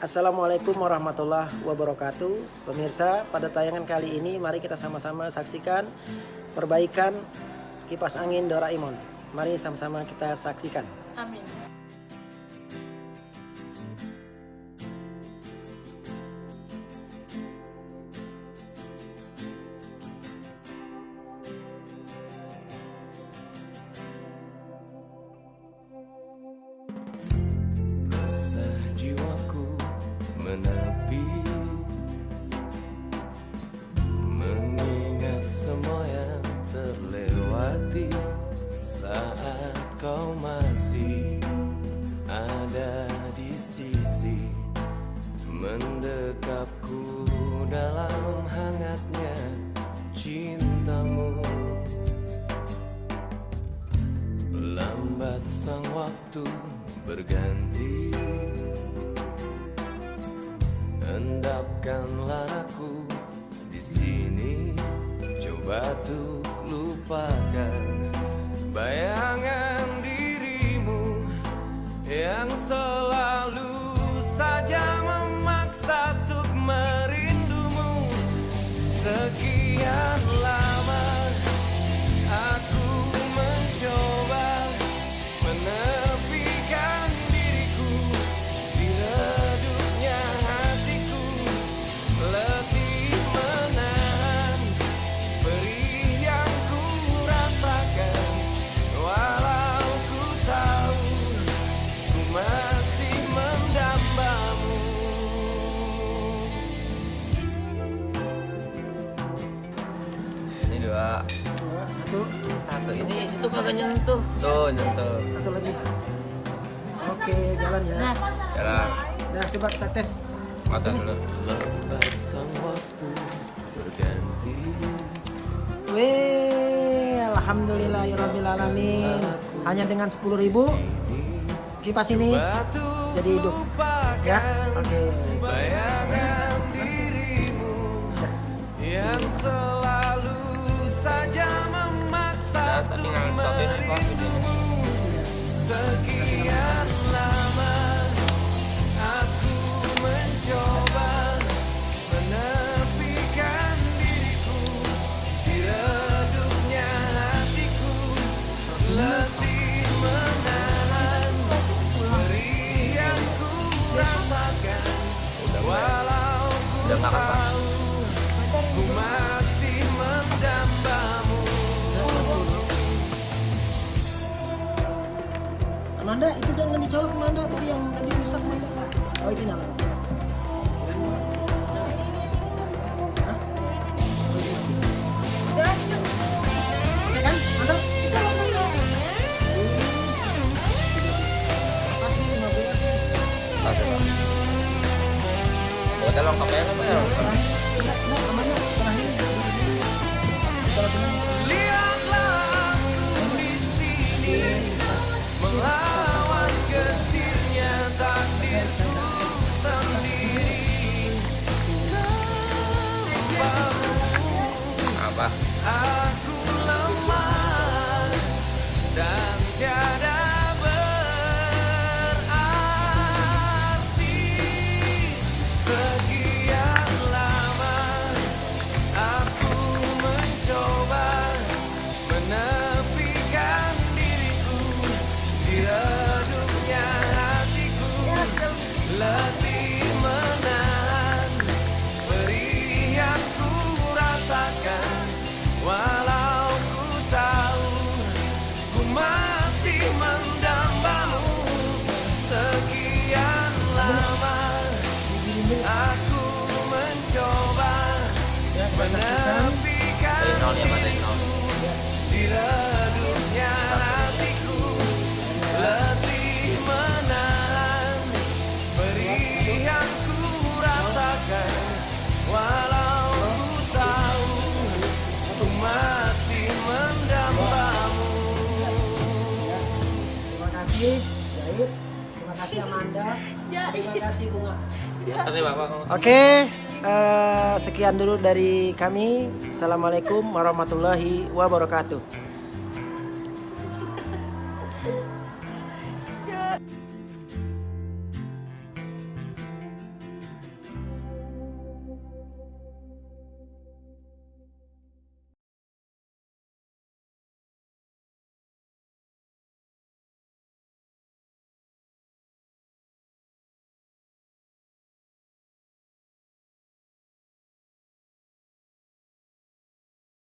Assalamualaikum warahmatullahi wabarakatuh. Pemirsa, pada tayangan kali ini mari kita sama-sama saksikan perbaikan kipas angin Doraemon. Mari sama-sama kita saksikan. Amin. Resah jiwaku menepi, mengingat semua yang terlewati saat kau masih ada di sisi, mendekapku dalam hangatnya cintamu. Lambat sang waktu berganti, endapkanlah aku di sini, coba tuh lupakan bayangan dirimu yang selalu saja memaksa untuk merindumu. Sekian lama aku mencoba menepikan diriku di redupnya hatiku, letih menahan perih yang ku rasakan, walau ku tahu ku masih mendambamu. Ini dua, satu ini itu kagak nyentuh, tuh nyentuh. Satu lagi. Oke, jalan ya. Jalan, Nah, coba kita tes. mata dulu. Lambat sang waktu berganti, Alhamdulillahirrabbilalamin. Hanya dengan 10.000 kipas ini batu jadi hidup. Ya, oke. bayangan dirimu yang selalu saja memaksa Nah, tadi nggak stopin apa videonya. sekian lama aku mencoba menepikan diriku di redupnya hatiku, letih menahan perih yang ku rasakan, walau ku Udah nggak apa-apa. tahu ku masih mendambamu. Amanda, itu jangan dicolok Amanda, tadi yang tadi rusak Amanda. Oh, itu nyala. Hah? Oke kan, mantap. Pasti 15 sih. Satu bang. Buat lengkap ya apa ya? Nah, Amanda, terakhir. Kalau ini Lihatlah aku di sini melawan getirnya takdirku sendiri. Tanpamu Apa? aku lemah dan tiada berarti. Sekian lama aku mencoba menepikan diriku di redupnya hatiku, letih menahan perih yang ku rasakan, walau ku tahu ku masih mendambamu. Sekian lama aku mencoba menepikan Dari nol ya, Pak, dari nol. diriku di redupnya hatiku, letih menahan perih yang ku rasakan, walau ku tahu ku masih mendambamu. terima kasih Jahit, terima kasih Amanda, terima kasih Bunga. Tapi bapak. Oke, sekian dulu dari kami. Assalamualaikum warahmatullahi wabarakatuh.